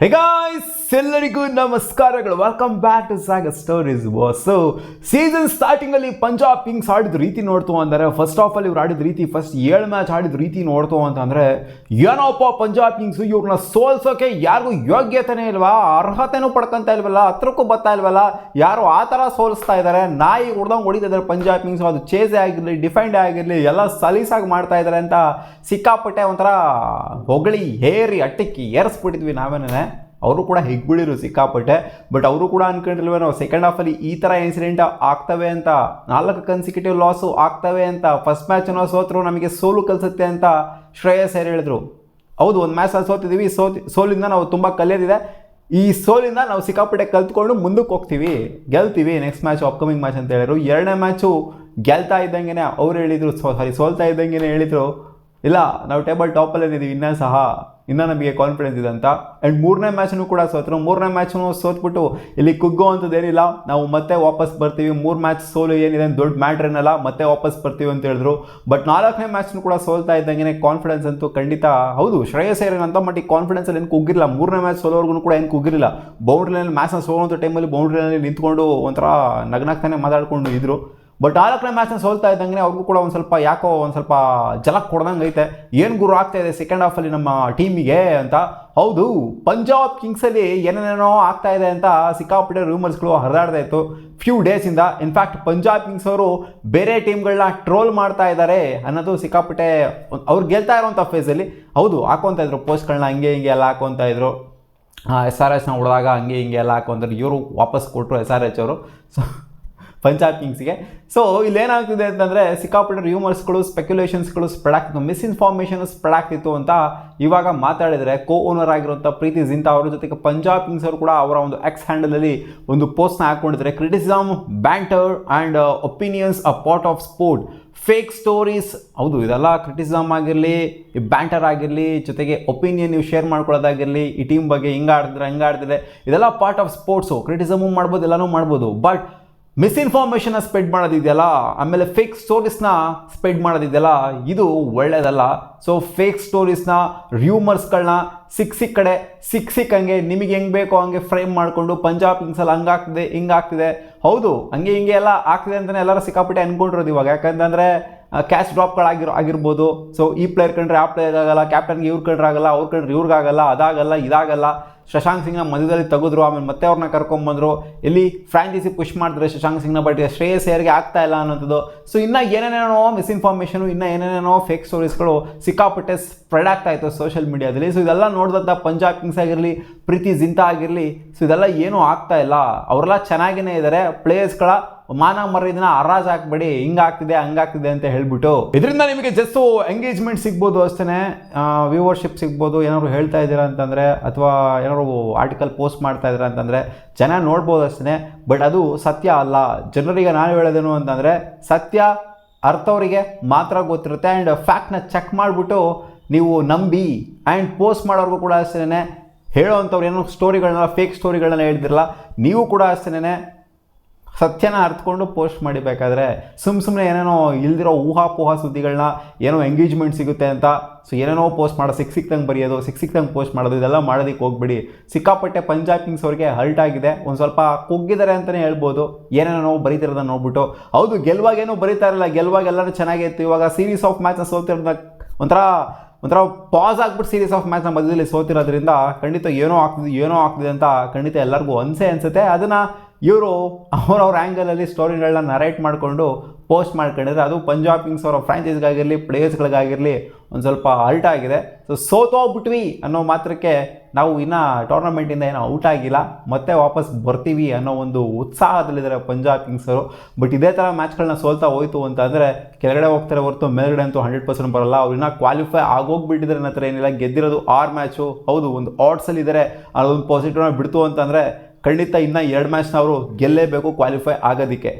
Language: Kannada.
ಹೇ ಗಾಯ್ಸ್, ಎಲ್ಲರಿಗೂ ನಮಸ್ಕಾರಗಳು. Welcome back to Saga Stories. So season ಸ್ಟಾರ್ಟಿಂಗಲ್ಲಿ ಪಂಜಾಬ್ ಕಿಂಗ್ಸ್ ಆಡಿದ ರೀತಿ ನೋಡ್ತು ಅಂದರೆ, ಫಸ್ಟ್ ಆಫಲ್ಲಿ ಇವ್ರು ಆಡಿದ ರೀತಿ, ಫಸ್ಟ್ 7 ಮ್ಯಾಚ್ ಆಡಿದ ರೀತಿ ನೋಡ್ತು ಅಂತಂದರೆ, ಏನೋಪ್ಪ ಪಂಜಾಬ್ ಕಿಂಗ್ಸು ಇವ್ರನ್ನ ಸೋಲ್ಸೋಕೆ ಯಾರಿಗೂ ಯೋಗ್ಯತೆನೇ ಇಲ್ವಾ, ಅರ್ಹತೆನೂ ಪಡ್ಕೊತಾ ಇಲ್ವಲ್ಲ, ಹತ್ರಕ್ಕೂ ಬರ್ತಾ ಇಲ್ವಲ್ಲ, ಯಾರು ಆ ಥರ ಸೋಲಿಸ್ತಾ ಇದ್ದಾರೆ, ನಾಯಿ ಹೊಡೆದಂಗೆ ಹೊಡಿತಿದ್ದಾರೆ ಪಂಜಾಬ್ ಕಿಂಗ್ಸು. ಅದು ಚೇಸೇ ಆಗಿರಲಿ, ಡಿಫೆಂಡೇ ಆಗಿರಲಿ, ಎಲ್ಲ ಸಲೀಸಾಗಿ ಮಾಡ್ತಾ ಇದ್ದಾರೆ ಅಂತ ಸಿಕ್ಕಾಪಟ್ಟೆ ಒಂಥರ ಹೊಗಳಿ ಹೇರಿ ಅಟ್ಟಕ್ಕಿ ಏರಿಸ್ಬಿಟ್ಟಿದ್ವಿ ನಾವೇನೇ. ಅವರು ಕೂಡ ಹಿಗ್ಬಿಡಿರು ಸಿಕ್ಕಾಪಟ್ಟೆ. ಬಟ್ ಅವರು ಕೂಡ ಅನ್ಕೊಂಡಿಲ್ವೇ ನಾವು ಸೆಕೆಂಡ್ ಹಾಫಲ್ಲಿ ಈ ಥರ ಇನ್ಸಿಡೆಂಟ್ ಆಗ್ತವೆ ಅಂತ, 4 ಕನ್ಸಿಕ್ಯೂಟಿವ್ ಲಾಸು ಆಗ್ತವೆ ಅಂತ, ಫಸ್ಟ್ ಮ್ಯಾಚನ್ನು ಸೋತರು ನಮಗೆ ಸೋಲು ಕಲಿಸುತ್ತೆ ಅಂತ ಶ್ರೇಯಸ್ ಅಯ್ಯರ್ ಹೇಳಿದ್ರು. ಹೌದು, ಒಂದು ಮ್ಯಾಚಲ್ಲಿ ಸೋತಿದ್ದೀವಿ, ಸೋಲಿಂದ ನಾವು ತುಂಬ ಕಲಿಯೋದಿದೆ, ಈ ಸೋಲಿಂದ ನಾವು ಸಿಕ್ಕಾಪಟ್ಟೆ ಕಲ್ತ್ಕೊಂಡು ಮುಂದಕ್ಕೆ ಹೋಗ್ತೀವಿ, ಗೆಲ್ತೀವಿ ನೆಕ್ಸ್ಟ್ ಮ್ಯಾಚ್, ಅಪ್ಕಮಿಂಗ್ ಮ್ಯಾಚ್ ಅಂತ ಹೇಳಿದ್ರು. 2ನೇ ಮ್ಯಾಚು ಗೆಲ್ತಾ ಇದ್ದಂಗೆ ಅವ್ರು ಹೇಳಿದರು, ಸೋಲ್ತಾ ಇದ್ದಂಗೆ ಹೇಳಿದರು, ಇಲ್ಲ ನಾವು ಟೇಬಲ್ ಟಾಪಲ್ಲಿದ್ದೀವಿ ಇನ್ನೂ ನಮಗೆ ಕಾನ್ಫಿಡೆನ್ಸ್ ಇದೆ ಅಂತ. ಆ್ಯಂಡ್ 3ನೇ ಮ್ಯಾಚನ್ನು ಕೂಡ ಸೋತರು. 3ನೇ ಮ್ಯಾಚನ್ನು ಸೋತ್ಬಿಟ್ಟು ಇಲ್ಲಿ ಕುಗ್ಗೋ ಅಂಥದ್ದೇನಿಲ್ಲ, ನಾವು ಮತ್ತೆ ವಾಪಸ್ ಬರ್ತೀವಿ, 3 ಮ್ಯಾಚ್ ಸೋಲು ಏನಿದೆ ದೊಡ್ಡ ಮ್ಯಾಟ್ರ್ ಏನಲ್ಲ, ಮತ್ತೆ ವಾಪಸ್ ಬರ್ತೀವಿ ಅಂತ ಹೇಳಿದ್ರು. ಬಟ್ 4ನೇ ಮ್ಯಾಚ್ನು ಕೂಡ ಸೋಲ್ತಾ ಇದ್ದಂಗೆ ಕಾನ್ಫಿಡೆನ್ಸ್ ಅಂತೂ ಖಂಡಿತ ಹೌದು, ಶ್ರೇಯಸ್ ಅಯ್ಯರ್ ಅಂತ ಮಟ್ಟಿಗೆ ಕಾನ್ಫಿಡೆನ್ಸಲ್ಲಿ ಏನು ಕುಗ್ಗಿರಲಿಲ್ಲ. 3ನೇ ಮ್ಯಾಚ್ ಸೋಲೋರ್ಗೂ ಕೂಡ ಏನು ಕುಗ್ಗಿರಲಿಲ್ಲ. ಬೌಂಡ್ರಿನಲ್ಲಿ ಮ್ಯಾಚ್ನ ಸೋಲೋಂಥ ಟೈಮಲ್ಲಿ ಬೌಂಡ್ರಿನಲ್ಲಿ ನಿಂತ್ಕೊಂಡು ಒಂಥರ ನಗ್ನಾಗ್ತಾನೆ ಮಾತಾಡ್ಕೊಂಡು ಇದ್ರು. ಬಟ್ 4ನೇ ಮ್ಯಾಚ್ನ ಸೋಲ್ತಾ ಇದ್ದಂಗೆ ಅವ್ರಿಗೂ ಕೂಡ ಒಂದು ಸ್ವಲ್ಪ ಜಲಕ್ ಕೊಡ್ದಂಗೆ ಐತೆ, ಏನು ಗುರು ಆಗ್ತಾ ಇದೆ ಸೆಕೆಂಡ್ ಹಾಫಲ್ಲಿ ನಮ್ಮ ಟೀಮಿಗೆ ಅಂತ. ಹೌದು, ಪಂಜಾಬ್ ಕಿಂಗ್ಸಲ್ಲಿ ಏನೇನೇನೋ ಆಗ್ತಾ ಇದೆ ಅಂತ ಸಿಕ್ಕಾಪಟ್ಟೆ ರೂಮರ್ಸ್ಗಳು ಹರಿದಾಡ್ತಾ ಇತ್ತು ಫ್ಯೂ ಡೇಸಿಂದ. ಇನ್ಫ್ಯಾಕ್ಟ್ ಪಂಜಾಬ್ ಕಿಂಗ್ಸ್ ಅವರು ಬೇರೆ ಟೀಮ್ಗಳನ್ನ ಟ್ರೋಲ್ ಮಾಡ್ತಾ ಇದ್ದಾರೆ ಅನ್ನೋದು ಸಿಕ್ಕಾಪಟ್ಟೆ ಅವ್ರು ಗೆಲ್ತಾ ಇರೋಂಥ ಫೇಸಲ್ಲಿ ಹೌದು ಹಾಕೊತಾ ಇದ್ರು ಪೋಸ್ಟ್ಗಳನ್ನ, ಹಂಗೆ ಹಿಂಗೆ ಎಲ್ಲ ಹಾಕೊತಾ ಇದ್ರು. SRHನ ಹೊಡೆದಾಗ ಹಂಗೆ ಹಿಂಗೆ ಎಲ್ಲ ಹಾಕೊಂತಾರೆ, ಇವರು ವಾಪಸ್ ಕೊಟ್ಟರು SRH ಅವರು ಪಂಜಾಬ್ ಕಿಂಗ್ಸ್ಗೆ. ಸೊ ಇಲ್ಲೇನಾಗ್ತಿದೆ ಅಂತಂದರೆ, ಸಿಕ್ಕಾಪಟ್ಟೆ ರೂಮರ್ಸ್ಗಳು, ಸ್ಪೆಕ್ಯುಲೇಷನ್ಸ್ಗಳು ಸ್ಪ್ರೆಡ್ ಆಗ್ತಿತ್ತು, ಮಿಸ್ಇನ್ಫಾರ್ಮೇಷನ್ ಸ್ಪ್ರೆಡ್ ಆಗ್ತಿತ್ತು ಅಂತ ಇವಾಗ ಮಾತಾಡಿದರೆ ಕೋ ಓನರ್ ಆಗಿರುವಂಥ ಪ್ರೀತಿ ಜಿಂತಾ ಅವ್ರ ಜೊತೆಗೆ ಪಂಜಾಬ್ ಕಿಂಗ್ಸ್ ಅವರು ಕೂಡ ಅವರ ಒಂದು ಎಕ್ಸ್ ಹ್ಯಾಂಡಲಲ್ಲಿ ಒಂದು ಪೋಸ್ಟ್ನ ಹಾಕ್ಕೊಂಡಿದ್ದಾರೆ. Criticism, banter and opinions a part of sport, fake stories. ಹೌದು, ಇದೆಲ್ಲ ಕ್ರಿಟಿಸಿಸಮ್ ಆಗಿರಲಿ, ಬ್ಯಾಂಟರ್ ಆಗಿರಲಿ, ಜೊತೆಗೆ ಒಪಿನಿಯನ್ ನೀವು ಶೇರ್ ಮಾಡ್ಕೊಳ್ಳೋದಾಗಿರಲಿ, ಈ ಟೀಮ್ ಬಗ್ಗೆ ಹಿಂಗೆ ಆಡ್ತಿದ್ರೆ ಇದೆಲ್ಲ ಪಾರ್ಟ್ ಆಫ್ ಸ್ಪೋರ್ಟ್ಸು. ಕ್ರಿಟಿಸಿಸಮು ಮಾಡ್ಬೋದು, ಎಲ್ಲನೂ ಮಾಡ್ಬೋದು. ಬಟ್ ಮಿಸ್ಇನ್ಫಾರ್ಮೇಷನ್ನ ಸ್ಪ್ರೆಡ್ ಮಾಡೋದಿದೆಯಲ್ಲ, ಆಮೇಲೆ ಫೇಕ್ ಸ್ಟೋರೀಸ್ನ ಸ್ಪ್ರೆಡ್ ಮಾಡೋದಿದೆಯಲ್ಲ, ಇದು ಒಳ್ಳೆಯದಲ್ಲ. ಸೊ ಫೇಕ್ ಸ್ಟೋರೀಸ್ನ, ರ್ಯೂಮರ್ಸ್ಗಳನ್ನ ಸಿಕ್ಕಂಗೆ ನಿಮಗೆ ಹೆಂಗೆ ಬೇಕೋ ಹಂಗೆ ಫ್ರೇಮ್ ಮಾಡಿಕೊಂಡು ಪಂಜಾಬ್ ಕಿಂಗ್ಸಲ್ಲಿ ಹಂಗಾಗ್ತಿದೆ ಹಿಂಗಾಗ್ತಿದೆ, ಹೌದು ಹಂಗೆ ಹಿಂಗೆ ಎಲ್ಲ ಆಗ್ತಿದೆ ಅಂತಲೇ ಎಲ್ಲರೂ ಸಿಕ್ಕಾಪಟ್ಟೆ ಅಂದ್ಕೊಂಡಿರೋದು ಇವಾಗ. ಯಾಕಂತಂದರೆ ಕ್ಯಾಚ್ ಡ್ರಾಪ್ಗಳಾಗಿರ್ಬೋದು. ಸೊ ಈ ಪ್ಲೇಯರ್ ಕಂಡ್ರೆ ಆ ಪ್ಲೇಯರ್ ಆಗಲ್ಲ, ಕ್ಯಾಪ್ಟನ್ಗೆ ಇವ್ರು ಕಂಡ್ರೆ ಆಗಲ್ಲ, ಅವ್ರ ಕಂಡ್ರೆ ಇವ್ರಿಗಾಗಲ್ಲ, ಅದಾಗಲ್ಲ ಇದಾಗಲ್ಲ. ಶಶಾಂಕ್ ಸಿಂಗ್ನ ಮಧ್ಯದಲ್ಲಿ ತೆಗೆದ್ರು, ಆಮೇಲೆ ಮತ್ತೆ ಅವ್ರನ್ನ ಕರ್ಕೊಂಬಂದರು. ಇಲ್ಲಿ ಫ್ರಾಂಚೈಸಿ ಪುಷ್ ಮಾಡಿದ್ರೆ ಶಶಾಂಕ್ ಸಿಂಗ್ನ, ಬಟ್ ಶ್ರೇಯಸ್ ಅಯ್ಯರ್ಗೆ ಆಗ್ತಾ ಇಲ್ಲ ಅನ್ನೋಂಥದ್ದು. ಸೊ ಇನ್ನೂ ಏನೇನೇನೋ ಮಿಸ್ಇನ್ಫಾರ್ಮೇಷನು, ಇನ್ನೂ ಏನೇನೇನೋ ಫೇಕ್ ಸ್ಟೋರೀಸ್ಗಳು ಸಿಕ್ಕಾಪಟ್ಟೆ ಸ್ಪ್ರೆಡ್ ಆಗ್ತಾ ಇತ್ತು ಸೋಷಿಯಲ್ ಮೀಡಿಯಾದಲ್ಲಿ. ಸೊ ಇದೆಲ್ಲ ನೋಡಿದಂಥ ಪಂಜಾಬ್ ಕಿಂಗ್ಸ್ ಆಗಿರಲಿ, ಪ್ರೀತಿ ಜಿಂತಾ ಆಗಿರಲಿ, ಸೊ ಇದೆಲ್ಲ ಏನೂ ಆಗ್ತಾ ಇಲ್ಲ, ಅವರೆಲ್ಲ ಚೆನ್ನಾಗೇ ಇದ್ದಾರೆ. ಪ್ಲೇಯರ್ಸ್ಗಳ ಮಾನ ಮರ್ಯಾದೆನ ಹರಾಜು ಹಾಕ್ಬೇಡಿ, ಹಿಂಗಾಗ್ತಿದೆ ಹಂಗಾಗ್ತಿದೆ ಅಂತ ಹೇಳ್ಬಿಟ್ಟು. ಇದರಿಂದ ನಿಮಗೆ ಜಸ್ಟ್ ಎಂಗೇಜ್ಮೆಂಟ್ ಸಿಗ್ಬೋದು ಅಷ್ಟೇ, ವ್ಯೂವರ್ಶಿಪ್ ಸಿಗ್ಬೋದು. ಏನಾದ್ರು ಹೇಳ್ತಾ ಇದ್ದೀರಾ ಅಂತಂದರೆ, ಅಥವಾ ಏನಾದ್ರು ಆರ್ಟಿಕಲ್ ಪೋಸ್ಟ್ ಮಾಡ್ತಾ ಇದ್ದೀರಾ ಅಂತಂದರೆ ಜನ ನೋಡ್ಬೋದು ಅಷ್ಟೇ. ಬಟ್ ಅದು ಸತ್ಯ ಅಲ್ಲ. ಜನರಿಗೆ ನಾನು ಹೇಳೋದೇನು ಅಂತಂದರೆ, ಸತ್ಯ ಅರ್ಥವರಿಗೆ ಮಾತ್ರ ಗೊತ್ತಿರುತ್ತೆ. ಆ್ಯಂಡ್ ಫ್ಯಾಕ್ಟ್ನ ಚೆಕ್ ಮಾಡಿಬಿಟ್ಟು ನೀವು ನಂಬಿ. ಆ್ಯಂಡ್ ಪೋಸ್ಟ್ ಮಾಡೋರ್ಗೂ ಕೂಡ ಅಷ್ಟೇ, ಹೇಳೋವಂಥವ್ರು ಏನೋ ಸ್ಟೋರಿಗಳನ್ನ, ಫೇಕ್ ಸ್ಟೋರಿಗಳನ್ನ ಹೇಳ್ತಿರಲ್ಲ, ನೀವು ಕೂಡ ಅಷ್ಟೇ ಸತ್ಯನ ಅರ್ಥಕೊಂಡು ಪೋಸ್ಟ್ ಮಾಡಿಬೇಕಾದ್ರೆ ಸುಮ್ಮನೆ ಏನೇನೋ ಇಲ್ದಿರೋ ಊಹಾಪೋಹ ಸುದ್ದಿಗಳನ್ನ, ಏನೋ ಎಂಗೇಜ್ಮೆಂಟ್ ಸಿಗುತ್ತೆ ಅಂತ ಸೊ ಏನೇನೋ ಪೋಸ್ಟ್ ಮಾಡೋದು, ಸಿಕ್ತಂಗೆ ಬರೆಯೋದು, ಸಿಕ್ತಂಗೆ ಪೋಸ್ಟ್ ಮಾಡೋದು, ಇದೆಲ್ಲ ಮಾಡೋದಕ್ಕೆ ಹೋಗ್ಬಿಡಿ. ಸಿಕ್ಕಾಪಟ್ಟೆ ಪಂಜಾಬ್ ಕಿಂಗ್ಸ್ ಅವ್ರಿಗೆ ಹರ್ಟ್ ಆಗಿದೆ, ಒಂದು ಸ್ವಲ್ಪ ಕುಗ್ಗಿದ್ದಾರೆ ಅಂತಲೇ ಹೇಳ್ಬೋದು. ಏನೇನೋ ಬರೀತಿರೋದನ್ನ ನೋಡ್ಬಿಟ್ಟು. ಹೌದು, ಗೆಲ್ವಾಗೇನೋ ಬರೀತಾ ಇರಲ್ಲ, ಗೆಲ್ವಾಗ ಎಲ್ಲರೂ ಚೆನ್ನಾಗಿತ್ತು. ಇವಾಗ ಸೀರೀಸ್ ಆಫ್ ಮ್ಯಾಚ್ನ ಸೋತಿರೋದನ್ನ ಒಂಥರ ಪಾಸ್ ಆಗ್ಬಿಟ್ಟು ಸೀರೀಸ್ ಆಫ್ ಮ್ಯಾಚ್ನ ಮಧ್ಯದಲ್ಲಿ ಸೋತಿರೋದ್ರಿಂದ ಖಂಡಿತ ಏನೋ ಆಗ್ತಿದೆ ಅಂತ ಖಂಡಿತ ಎಲ್ಲರಿಗೂ ಅನಿಸುತ್ತೆ. ಅದನ್ನು ಇವರು ಅವ್ರವ್ರ ಆ್ಯಂಗಲಲ್ಲಿ ಸ್ಟೋರಿಗಳನ್ನ ನರೇಟ್ ಮಾಡಿಕೊಂಡು ಪೋಸ್ಟ್ ಮಾಡ್ಕೊಂಡಿದ್ರೆ, ಅದು ಪಂಜಾಬ್ ಕಿಂಗ್ಸ್ ಅವರ ಫ್ರಾಂಚೈಸ್ಗಾಗಿರಲಿ, ಪ್ಲೇಯರ್ಸ್ಗಳಿಗಾಗಿರಲಿ ಒಂದು ಸ್ವಲ್ಪ ಹರ್ಟ್ ಆಗಿದೆ. ಸೊ ಸೋತೋಗ್ಬಿಟ್ವಿ ಅನ್ನೋ ಮಾತ್ರಕ್ಕೆ ನಾವು ಇನ್ನೂ ಟೂರ್ನಮೆಂಟಿಂದ ಏನೋ ಔಟ್ ಆಗಿಲ್ಲ, ಮತ್ತೆ ವಾಪಸ್ ಬರ್ತೀವಿ ಅನ್ನೋ ಒಂದು ಉತ್ಸಾಹದಲ್ಲಿದ್ದಾರೆ ಪಂಜಾಬ್ ಕಿಂಗ್ಸ್ ಅವರು. ಬಟ್ ಇದೇ ಥರ ಮ್ಯಾಚ್ಗಳನ್ನ ಸೋಲ್ತಾ ಹೋಯ್ತು ಅಂತಂದರೆ ಕೆಳಗಡೆ ಹೋಗ್ತಾರೆ ಹೊರತು ಮೇಲ್ಗಡೆ ಅಂತೂ 100% ಬರೋಲ್ಲ. ಅವ್ರು ಇನ್ನೂ ಕ್ವಾಲಿಫೈ ಆಗೋಗ್ಬಿಟ್ಟಿದ್ದಾರೆ ಅನ್ನೋ ಥರ ಏನಿಲ್ಲ. ಗೆದ್ದಿರೋದು 6 ಮ್ಯಾಚು. ಹೌದು, ಒಂದು ಆಡ್ಸಲ್ಲಿದ್ದಾರೆ, ಅದೊಂದು ಪಾಸಿಟಿವ್ನ ಬಿಡ್ತು ಅಂತಂದರೆ ಖಂಡಿತ ಇನ್ನೂ 2 ಮ್ಯಾಚ್ನ ಅವರು ಗೆಲ್ಲೇಬೇಕು ಕ್ವಾಲಿಫೈ ಆಗೋದಕ್ಕೆ.